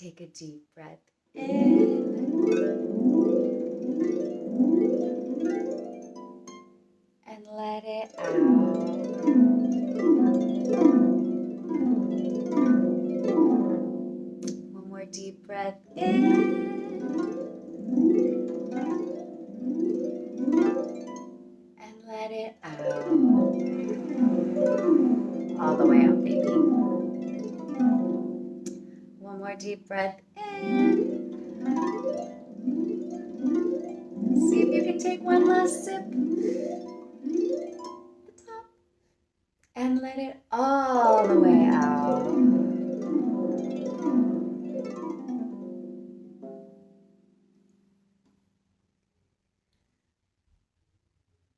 Take a deep breath in and let it out. One more deep breath in and let it out. All the way out, baby. One more deep breath in. See if you can take one last sip. The top. And let it all the way out.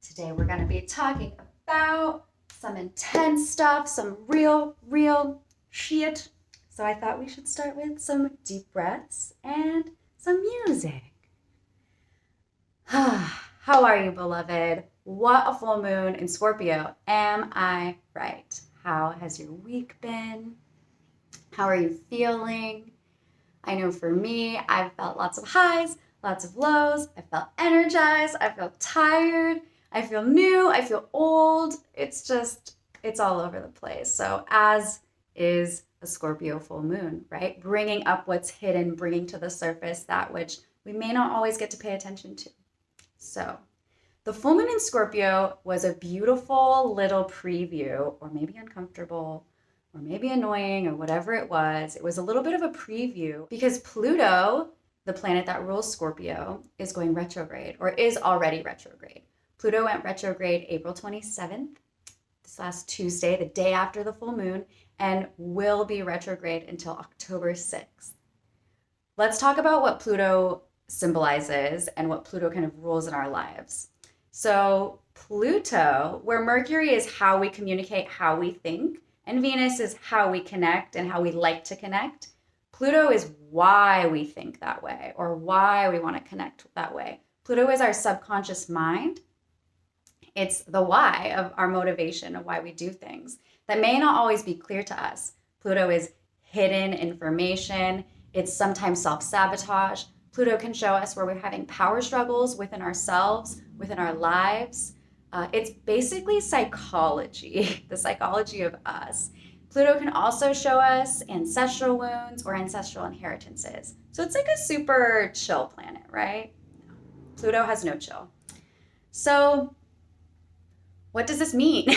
Today we're going to be talking about some intense stuff, some real shit. So I thought we should start with some deep breaths and some music. How are you, beloved? What a full moon in Scorpio. Am I right? How has your week been? How are you feeling? I know for me, I've felt lots of highs, lots of lows. I felt energized. I feel tired. I feel new. I feel old. It's all over the place. So as is a Scorpio full moon, right? Bringing up what's hidden, bringing to the surface that which we may not always get to pay attention to. So the full moon in Scorpio was a beautiful little preview, or maybe uncomfortable, or maybe annoying, or whatever it was. It was a little bit of a preview because Pluto, the planet that rules Scorpio, is going retrograde, or is already retrograde. Pluto went retrograde April 27th, this last Tuesday, the day after the full moon, and will be retrograde until October 6th. Let's talk about what Pluto symbolizes and what Pluto kind of rules in our lives. So Pluto, where Mercury is how we communicate, how we think, and Venus is how we connect and how we like to connect, Pluto is why we think that way or why we want to connect that way. Pluto is our subconscious mind. It's the why of our motivation of why we do things that may not always be clear to us. Pluto is hidden information. It's sometimes self-sabotage. Pluto can show us where we're having power struggles within ourselves, within our lives. It's basically psychology, the psychology of us. Pluto can also show us ancestral wounds or ancestral inheritances. So it's like a super chill planet, right? Pluto has no chill. So what does this mean?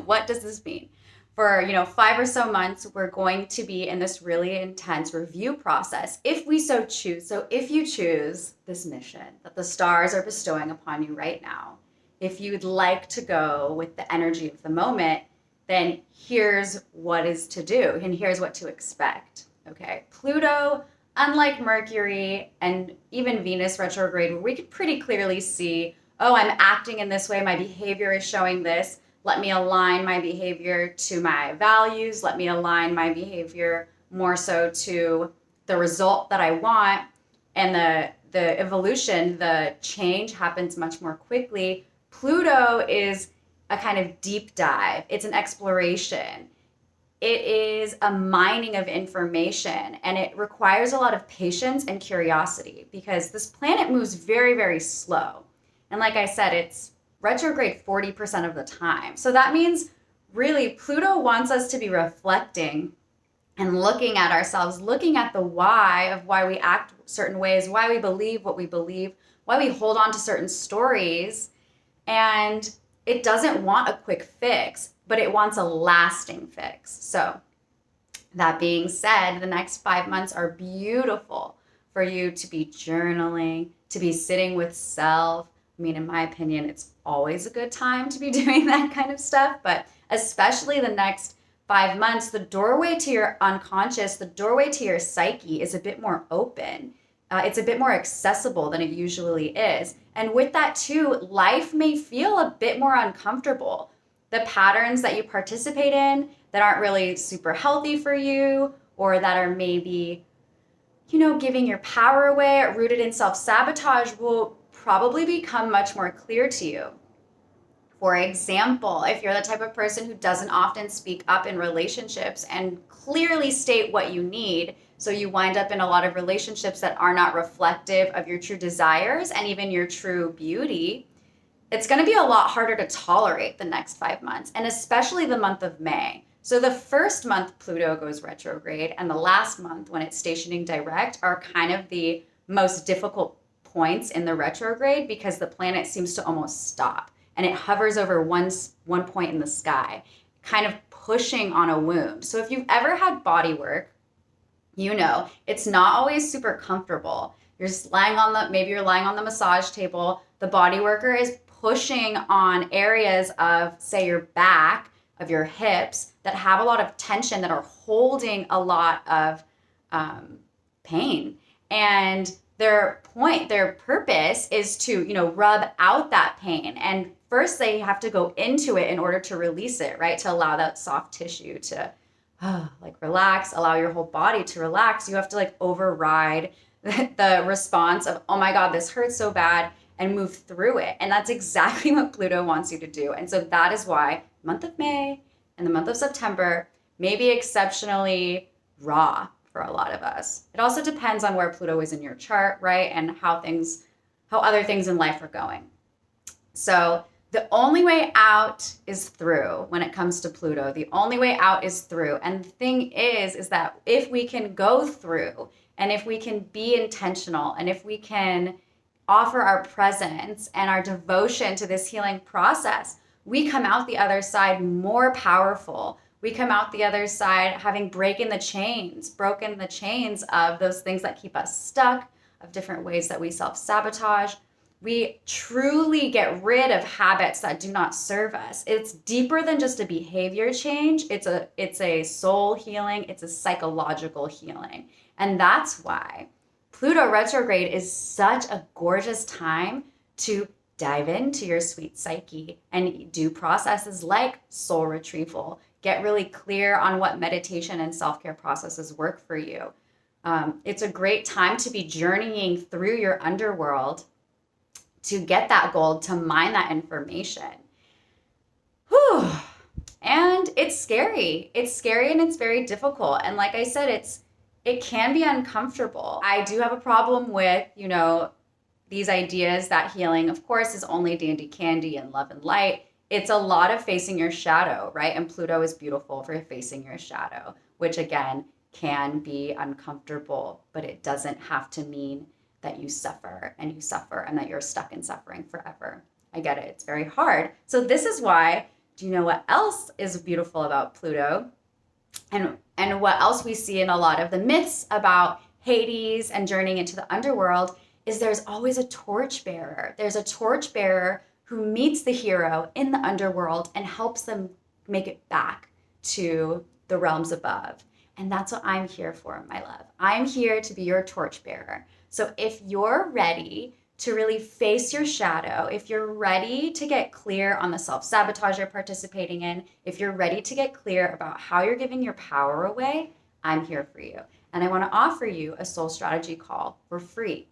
What does this mean? For 5 or so months, we're going to be in this really intense review process, if we so choose. So if you choose this mission that the stars are bestowing upon you right now, if you'd like to go with the energy of the moment, then here's what is to do and here's what to expect. Okay, Pluto, unlike Mercury and even Venus retrograde, where we could pretty clearly see, oh, I'm acting in this way, my behavior is showing this. Let me align my behavior to my values. Let me align my behavior more so to the result that I want. And the evolution, the change happens much more quickly. Pluto is a kind of deep dive. It's an exploration. It is a mining of information, and it requires a lot of patience and curiosity because this planet moves very, very slow. And like I said, it's retrograde 40% of the time. So that means really Pluto wants us to be reflecting and looking at ourselves, looking at the why of why we act certain ways, why we believe what we believe, why we hold on to certain stories. And it doesn't want a quick fix, but it wants a lasting fix. So that being said, the next 5 months are beautiful for you to be journaling, to be sitting with self. I mean, in my opinion, it's always a good time to be doing that kind of stuff, but especially the next 5 months, the doorway to your unconscious, the doorway to your psyche is a bit more open. It's a bit more accessible than it usually is. And with that too, life may feel a bit more uncomfortable. The patterns that you participate in that aren't really super healthy for you, or that are maybe, giving your power away, rooted in self-sabotage, will probably become much more clear to you. For example, if you're the type of person who doesn't often speak up in relationships and clearly state what you need. So you wind up in a lot of relationships that are not reflective of your true desires and even your true beauty. It's going to be a lot harder to tolerate the next 5 months, and especially the month of May. So the first month Pluto goes retrograde and the last month when it's stationing direct are kind of the most difficult points in the retrograde because the planet seems to almost stop and it hovers over one point in the sky, kind of pushing on a wound. So if you've ever had body work, you know, it's not always super comfortable. You're just maybe you're lying on the massage table. The body worker is pushing on areas of, say, your back, of your hips that have a lot of tension, that are holding a lot of pain. And their purpose is to, rub out that pain. And first they have to go into it in order to release it, right? To allow that soft tissue to relax, allow your whole body to relax. You have to override the response of, oh my God, this hurts so bad, and move through it. And that's exactly what Pluto wants you to do. And so that is why the month of May and the month of September may be exceptionally raw for a lot of us. It also depends on where Pluto is in your chart, right? And how other things in life are going. So the only way out is through when it comes to Pluto. The only way out is through. And the thing is that if we can go through, and if we can be intentional, and if we can offer our presence and our devotion to this healing process, we come out the other side more powerful. We come out the other side having broken the chains of those things that keep us stuck, of different ways that we self-sabotage. We truly get rid of habits that do not serve us. It's deeper than just a behavior change. It's a soul healing. It's a psychological healing. And that's why Pluto retrograde is such a gorgeous time to dive into your sweet psyche and do processes like soul retrieval. Get really clear on what meditation and self-care processes work for you. It's a great time to be journeying through your underworld to get that gold, to mine that information. Whew. And it's scary. It's scary and it's very difficult. And like I said, it can be uncomfortable. I do have a problem with, these ideas that healing, of course, is only dandy candy and love and light. It's a lot of facing your shadow, right? And Pluto is beautiful for facing your shadow, which again can be uncomfortable, but it doesn't have to mean that you suffer and that you're stuck in suffering forever. I get it. It's very hard. So this is why, do you know what else is beautiful about Pluto? And what else we see in a lot of the myths about Hades and journeying into the underworld is there's always a torchbearer. There's a torchbearer who meets the hero in the underworld and helps them make it back to the realms above. And that's what I'm here for, my love. I'm here to be your torchbearer. So if you're ready to really face your shadow, if you're ready to get clear on the self-sabotage you're participating in, if you're ready to get clear about how you're giving your power away, I'm here for you. And I want to offer you a soul strategy call for free.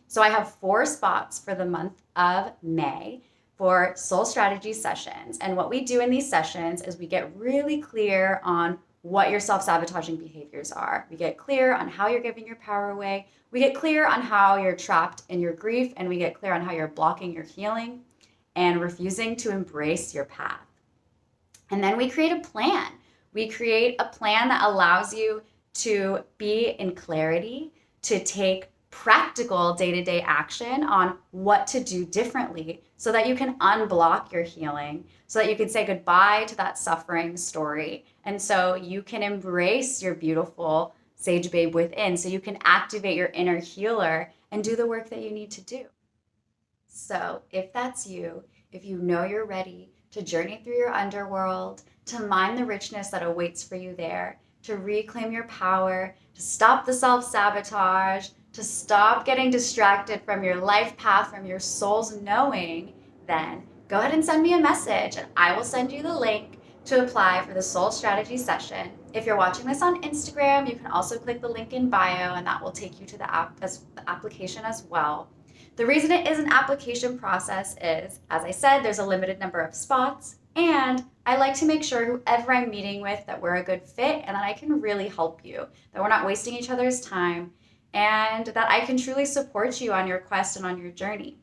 So I have 4 spots for the month of May for soul strategy sessions. And what we do in these sessions is we get really clear on what your self-sabotaging behaviors are. We get clear on how you're giving your power away. We get clear on how you're trapped in your grief, and we get clear on how you're blocking your healing and refusing to embrace your path. And then we create a plan. We create a plan that allows you to be in clarity, to take practical day-to-day action on what to do differently so that you can unblock your healing, so that you can say goodbye to that suffering story. And so you can embrace your beautiful sage babe within, so you can activate your inner healer and do the work that you need to do. So if that's you, if you know you're ready to journey through your underworld, to mine the richness that awaits for you there, to reclaim your power, to stop the self-sabotage, to stop getting distracted from your life path, from your soul's knowing, then go ahead and send me a message and I will send you the link to apply for the soul strategy session. If you're watching this on Instagram, you can also click the link in bio and that will take you to the application as well. The reason it is an application process is, as I said, there's a limited number of spots And I like to make sure whoever I'm meeting with that we're a good fit and that I can really help you, that we're not wasting each other's time, and that I can truly support you on your quest and on your journey.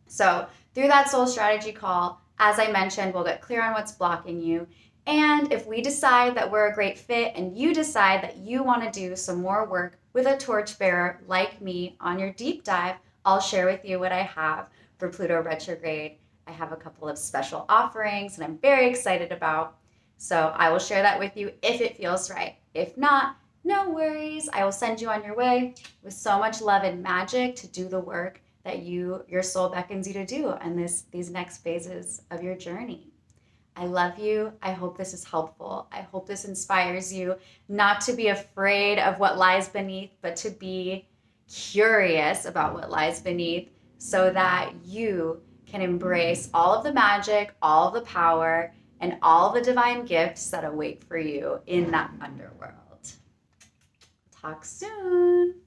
So through that soul strategy call, as I mentioned, we'll get clear on what's blocking you. And if we decide that we're a great fit and you decide that you want to do some more work with a torchbearer like me on your deep dive, I'll share with you what I have for Pluto retrograde. I have a couple of special offerings and I'm very excited about. So I will share that with you if it feels right. If not, no worries. I will send you on your way with so much love and magic to do the work that your soul beckons you to do and these next phases of your journey. I love you. I hope this is helpful. I hope this inspires you not to be afraid of what lies beneath, but to be curious about what lies beneath so that you can embrace all of the magic, all of the power, and all the divine gifts that await for you in that underworld. Talk soon.